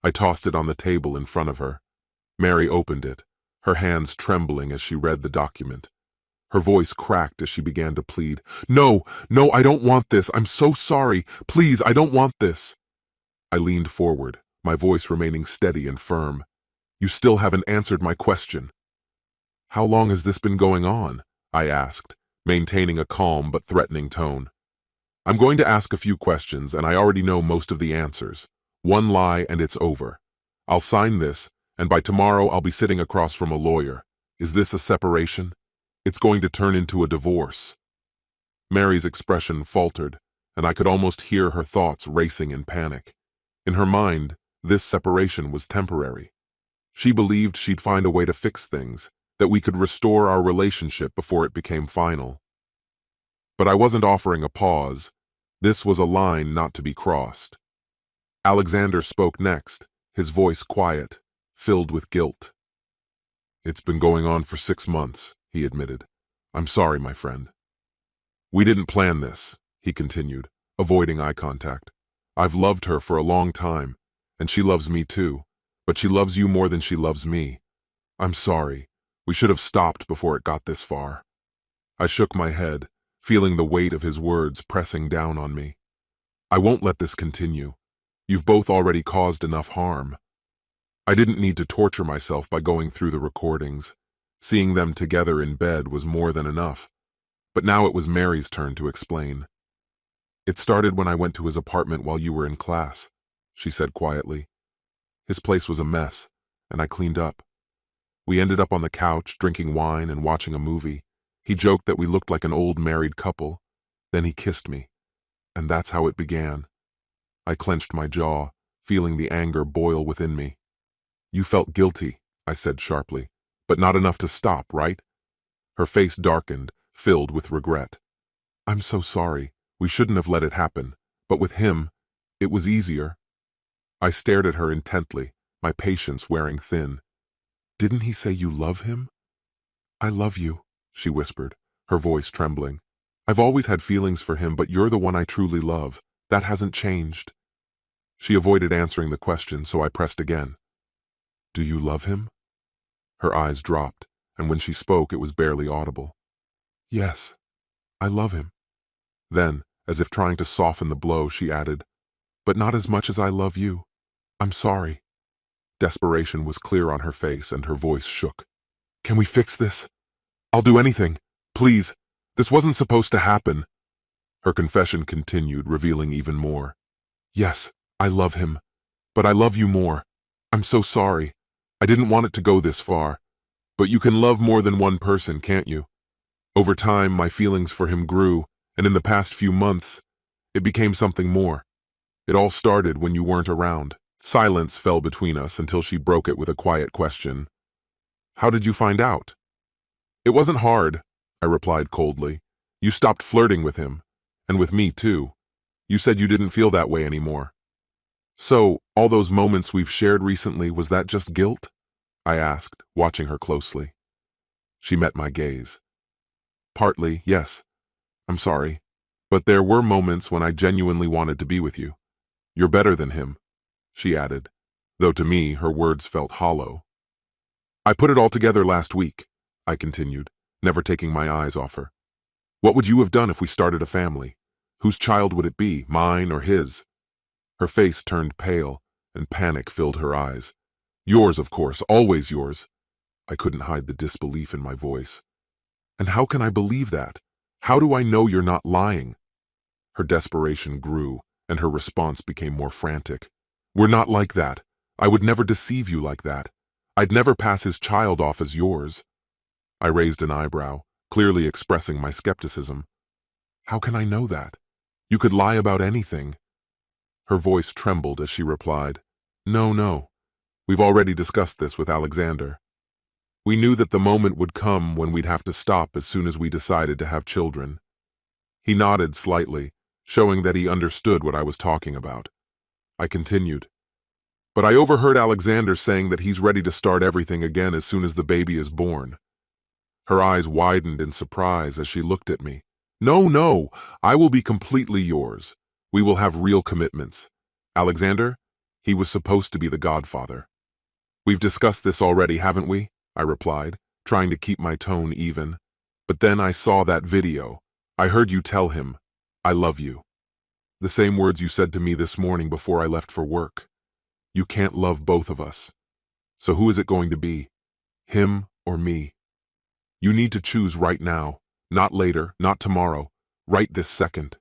I tossed it on the table in front of her. Mary opened it, her hands trembling as she read the document. Her voice cracked as she began to plead. No, I don't want this. I'm so sorry. Please, I don't want this." I leaned forward, my voice remaining steady and firm. "You still haven't answered my question." "How long has this been going on?" I asked, maintaining a calm but threatening tone. "I'm going to ask a few questions, and I already know most of the answers. One lie and it's over. I'll sign this, and by tomorrow I'll be sitting across from a lawyer. Is this a separation? It's going to turn into a divorce." Mary's expression faltered, and I could almost hear her thoughts racing in panic. In her mind, this separation was temporary. She believed she'd find a way to fix things, that we could restore our relationship before it became final. But I wasn't offering a pause. This was a line not to be crossed. Alexander spoke next, his voice quiet, filled with guilt. "It's been going on for 6 months, he admitted. "I'm sorry, my friend." "We didn't plan this," he continued, avoiding eye contact. "I've loved her for a long time, and she loves me too, but she loves you more than she loves me. I'm sorry. We should have stopped before it got this far." I shook my head, feeling the weight of his words pressing down on me. "I won't let this continue. You've both already caused enough harm." I didn't need to torture myself by going through the recordings. Seeing them together in bed was more than enough. But now it was Mary's turn to explain. "It started when I went to his apartment while you were in class," she said quietly. "His place was a mess, and I cleaned up. We ended up on the couch, drinking wine and watching a movie. He joked that we looked like an old married couple. Then he kissed me. And that's how it began." I clenched my jaw, feeling the anger boil within me. "You felt guilty," I said sharply, "but not enough to stop, right?" Her face darkened, filled with regret. "I'm so sorry. We shouldn't have let it happen. But with him, it was easier." I stared at her intently, my patience wearing thin. "Didn't he say you love him?" "I love you," she whispered, her voice trembling. "I've always had feelings for him, but you're the one I truly love. That hasn't changed." She avoided answering the question, so I pressed again. "Do you love him?" Her eyes dropped, and when she spoke, it was barely audible. "Yes, I love him." Then, as if trying to soften the blow, she added, "But not as much as I love you. I'm sorry." Desperation was clear on her face, and her voice shook. "Can we fix this? I'll do anything. Please. This wasn't supposed to happen." Her confession continued, revealing even more. Yes, I love him, but I love you more. I'm so sorry. I didn't want it to go this far. But you can love more than one person, can't you? Over time, my feelings for him grew, and in the past few months, it became something more. It all started when you weren't around. Silence fell between us until she broke it with a quiet question. How did you find out? It wasn't hard, I replied coldly. You stopped flirting with him, and with me too. You said you didn't feel that way anymore. So, all those moments we've shared recently, was that just guilt? I asked, watching her closely. She met my gaze. Partly, yes. I'm sorry. But there were moments when I genuinely wanted to be with you. You're better than him, she added, though to me her words felt hollow. I put it all together last week, I continued, never taking my eyes off her. What would you have done if we started a family? Whose child would it be, mine or his? Her face turned pale, and panic filled her eyes. Yours, of course, always yours. I couldn't hide the disbelief in my voice. And how can I believe that? How do I know you're not lying? Her desperation grew, and her response became more frantic. We're not like that. I would never deceive you like that. I'd never pass his child off as yours. I raised an eyebrow, clearly expressing my skepticism. How can I know that? You could lie about anything. Her voice trembled as she replied, No. We've already discussed this with Alexander. We knew that the moment would come when we'd have to stop as soon as we decided to have children. He nodded slightly, showing that he understood what I was talking about. I continued. But I overheard Alexander saying that he's ready to start everything again as soon as the baby is born. Her eyes widened in surprise as she looked at me. No, I will be completely yours. We will have real commitments. Alexander, he was supposed to be the godfather. We've discussed this already, haven't we? I replied, trying to keep my tone even. But then I saw that video. I heard you tell him, I love you. The same words you said to me this morning before I left for work. You can't love both of us. So who is it going to be? Him or me? You need to choose right now, not later, not tomorrow, right this second.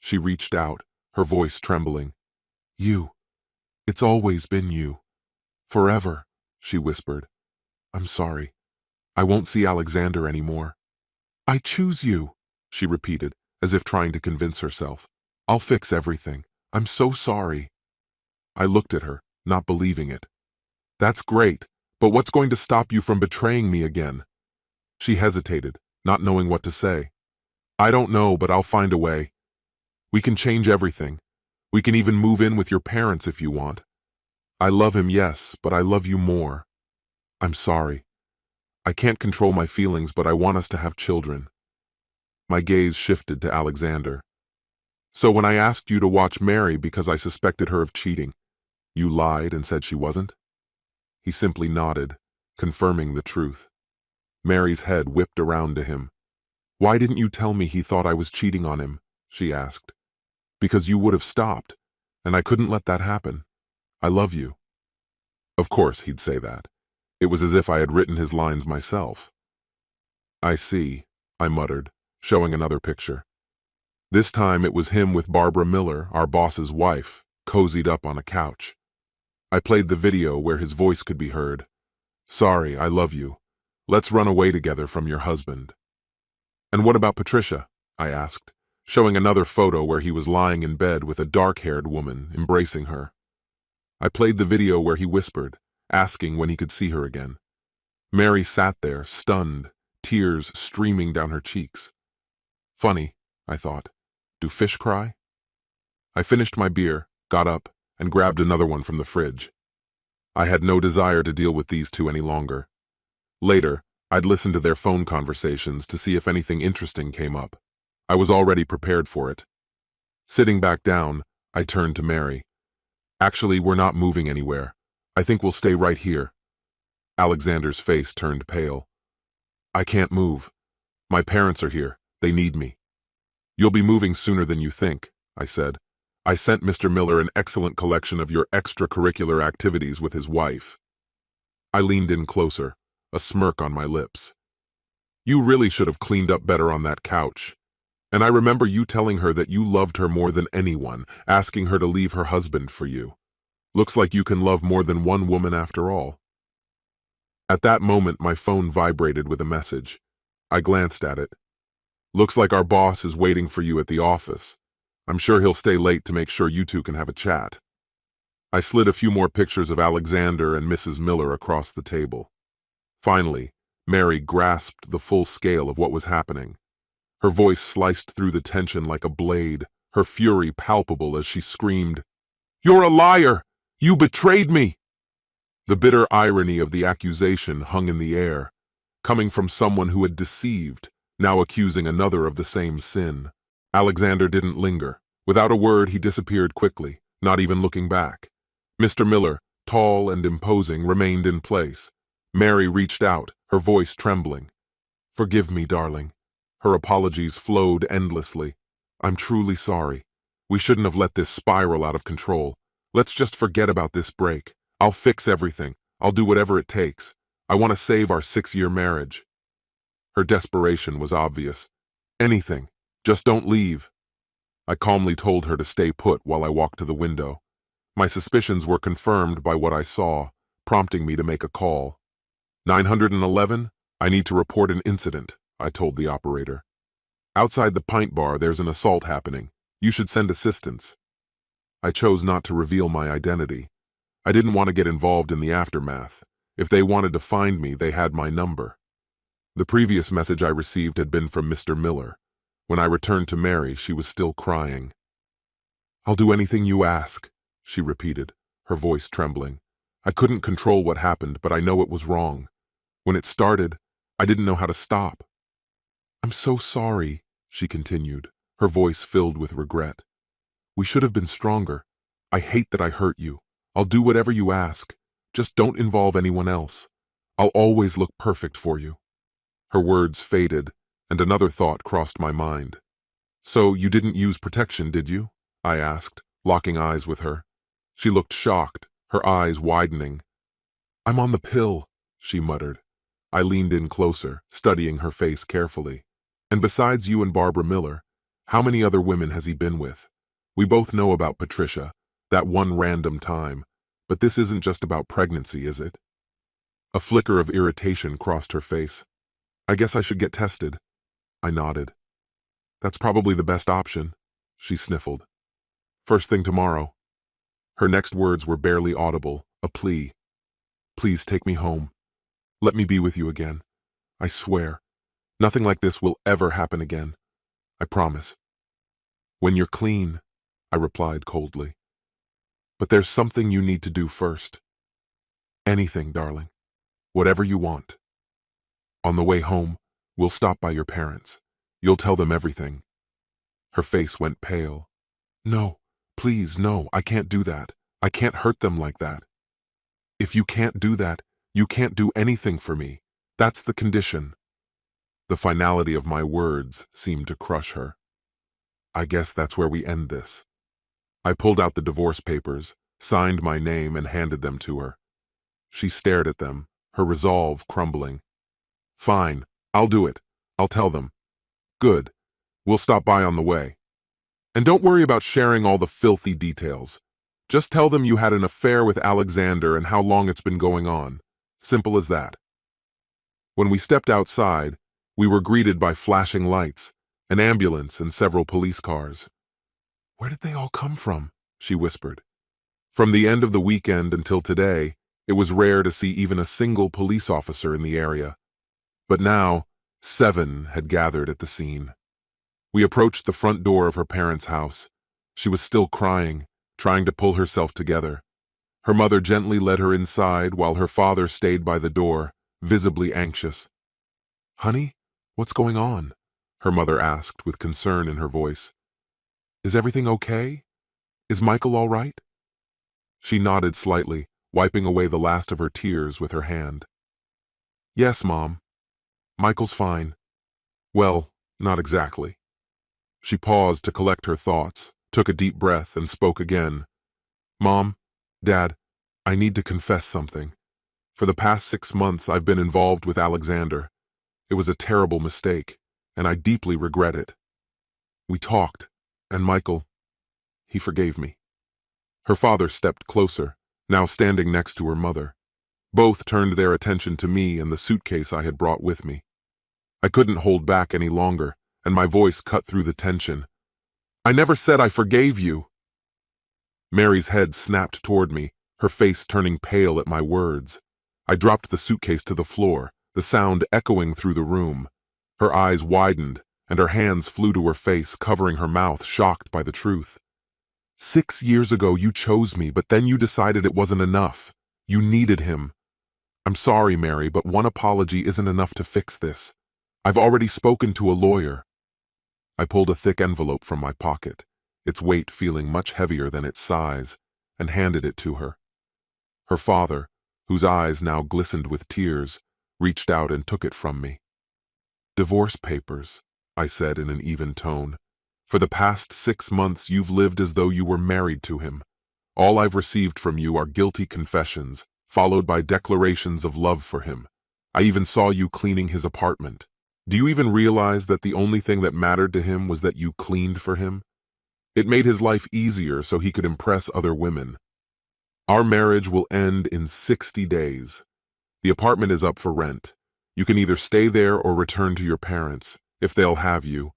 She reached out, her voice trembling. You. It's always been you. Forever, she whispered. I'm sorry. I won't see Alexander anymore. I choose you, she repeated, as if trying to convince herself. I'll fix everything. I'm so sorry. I looked at her, not believing it. That's great, but what's going to stop you from betraying me again? She hesitated, not knowing what to say. I don't know, but I'll find a way. We can change everything. We can even move in with your parents if you want. I love him, yes, but I love you more. I'm sorry. I can't control my feelings, but I want us to have children. My gaze shifted to Alexander. So when I asked you to watch Mary because I suspected her of cheating, you lied and said she wasn't? He simply nodded, confirming the truth. Mary's head whipped around to him. Why didn't you tell me he thought I was cheating on him? She asked. Because you would have stopped, and I couldn't let that happen. I love you. Of course he'd say that. It was as if I had written his lines myself. I see, I muttered, showing another picture. This time it was him with Barbara Miller, our boss's wife, cozied up on a couch. I played the video where his voice could be heard. Sorry, I love you. Let's run away together from your husband. And what about Patricia? I asked, showing another photo where he was lying in bed with a dark-haired woman embracing her. I played the video where he whispered, asking when he could see her again. Mary sat there, stunned, tears streaming down her cheeks. Funny, I thought. Do fish cry? I finished my beer, got up, and grabbed another one from the fridge. I had no desire to deal with these two any longer. Later, I'd listen to their phone conversations to see if anything interesting came up. I was already prepared for it. Sitting back down, I turned to Mary. Actually, we're not moving anywhere. I think we'll stay right here. Alexander's face turned pale. I can't move. My parents are here. They need me. You'll be moving sooner than you think, I said. I sent Mr. Miller an excellent collection of your extracurricular activities with his wife. I leaned in closer, a smirk on my lips. You really should have cleaned up better on that couch. And I remember you telling her that you loved her more than anyone, asking her to leave her husband for you. Looks like you can love more than one woman after all. At that moment, my phone vibrated with a message. I glanced at it. Looks like our boss is waiting for you at the office. I'm sure he'll stay late to make sure you two can have a chat. I slid a few more pictures of Alexander and Mrs. Miller across the table. Finally, Mary grasped the full scale of what was happening. Her voice sliced through the tension like a blade, her fury palpable as she screamed, "You're a liar! You betrayed me!" The bitter irony of the accusation hung in the air, coming from someone who had deceived, now accusing another of the same sin. Alexander didn't linger. Without a word, he disappeared quickly, not even looking back. Mr. Miller, tall and imposing, remained in place. Mary reached out, her voice trembling. "Forgive me, darling." Her apologies flowed endlessly. "I'm truly sorry. We shouldn't have let this spiral out of control. Let's just forget about this break. I'll fix everything. I'll do whatever it takes. I want to save our 6-year marriage." Her desperation was obvious. "Anything. Just don't leave." I calmly told her to stay put while I walked to the window. My suspicions were confirmed by what I saw, prompting me to make a call. 911, I need to report an incident, I told the operator. Outside the pint bar, there's an assault happening. You should send assistance. I chose not to reveal my identity. I didn't want to get involved in the aftermath. If they wanted to find me, they had my number. The previous message I received had been from Mr. Miller. When I returned to Mary, she was still crying. "I'll do anything you ask," she repeated, her voice trembling. I couldn't control what happened, but I know it was wrong. When it started, I didn't know how to stop. "I'm so sorry," she continued, her voice filled with regret. "We should have been stronger. I hate that I hurt you. I'll do whatever you ask. Just don't involve anyone else. I'll always look perfect for you." Her words faded, and another thought crossed my mind. "So you didn't use protection, did you?" I asked, locking eyes with her. She looked shocked, her eyes widening. "I'm on the pill," she muttered. I leaned in closer, studying her face carefully. "And besides you and Barbara Miller, how many other women has he been with? We both know about Patricia, that one random time, but this isn't just about pregnancy, is it?" A flicker of irritation crossed her face. "I guess I should get tested." I nodded. "That's probably the best option," she sniffled. "First thing tomorrow." Her next words were barely audible, a plea. "Please take me home. Let me be with you again. I swear, nothing like this will ever happen again. I promise." "When you're clean," I replied coldly. "But there's something you need to do first." "Anything, darling. Whatever you want. On the way home, we'll stop by your parents. You'll tell them everything." Her face went pale. "No, please, no, I can't do that. I can't hurt them like that." "If you can't do that, you can't do anything for me. That's the condition." The finality of my words seemed to crush her. "I guess that's where we end this." I pulled out the divorce papers, signed my name, and handed them to her. She stared at them, her resolve crumbling. "Fine, I'll do it. I'll tell them." "Good. We'll stop by on the way. And don't worry about sharing all the filthy details. Just tell them you had an affair with Alexander and how long it's been going on. Simple as that." When we stepped outside, we were greeted by flashing lights, an ambulance, and several police cars. "Where did they all come from?" she whispered. From the end of the weekend until today, it was rare to see even a single police officer in the area. But now, 7 had gathered at the scene. We approached the front door of her parents' house. She was still crying, trying to pull herself together. Her mother gently led her inside while her father stayed by the door, visibly anxious. "Honey, what's going on?" her mother asked with concern in her voice. "Is everything okay? Is Michael all right?" She nodded slightly, wiping away the last of her tears with her hand. "Yes, Mom. Michael's fine. Well, not exactly." She paused to collect her thoughts, took a deep breath, and spoke again. "Mom, Dad, I need to confess something. For the past 6 months, I've been involved with Alexander. It was a terrible mistake, and I deeply regret it." We talked, and Michael, he forgave me. Her father stepped closer, now standing next to her mother. Both turned their attention to me and the suitcase I had brought with me. I couldn't hold back any longer, and my voice cut through the tension. I never said I forgave you. Mary's head snapped toward me, her face turning pale at my words. I dropped the suitcase to the floor, the sound echoing through the room. Her eyes widened, and her hands flew to her face, covering her mouth, shocked by the truth. 6 years ago you chose me, but then you decided it wasn't enough. You needed him. I'm sorry, Mary, but one apology isn't enough to fix this. I've already spoken to a lawyer. I pulled a thick envelope from my pocket, its weight feeling much heavier than its size, and handed it to her. Her father, whose eyes now glistened with tears, reached out and took it from me. Divorce papers, I said in an even tone. For the past 6 months you've lived as though you were married to him. All I've received from you are guilty confessions, followed by declarations of love for him. I even saw you cleaning his apartment. Do you even realize that the only thing that mattered to him was that you cleaned for him? It made his life easier so he could impress other women. Our marriage will end in 60 days. The apartment is up for rent. You can either stay there or return to your parents, if they'll have you.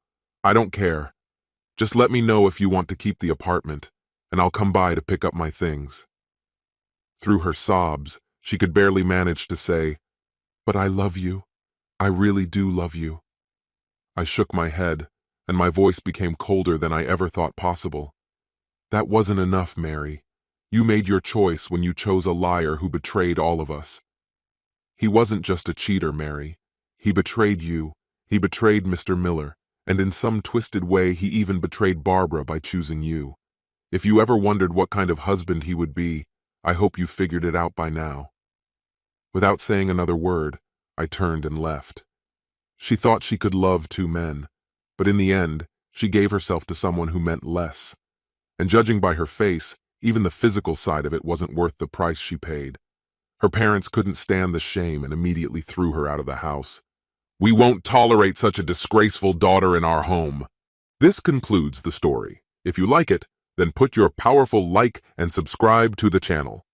I don't care. Just let me know if you want to keep the apartment, and I'll come by to pick up my things. Through her sobs, she could barely manage to say, "But I love you. I really do love you." I shook my head, and my voice became colder than I ever thought possible. That wasn't enough, Mary. You made your choice when you chose a liar who betrayed all of us. He wasn't just a cheater, Mary. He betrayed you. He betrayed Mr. Miller, and in some twisted way he even betrayed Barbara by choosing you. If you ever wondered what kind of husband he would be, I hope you figured it out by now. Without saying another word, I turned and left. She thought she could love 2 men, but in the end, she gave herself to someone who meant less. And judging by her face, even the physical side of it wasn't worth the price she paid. Her parents couldn't stand the shame and immediately threw her out of the house. We won't tolerate such a disgraceful daughter in our home. This concludes the story. If you like it, then put your powerful like and subscribe to the channel.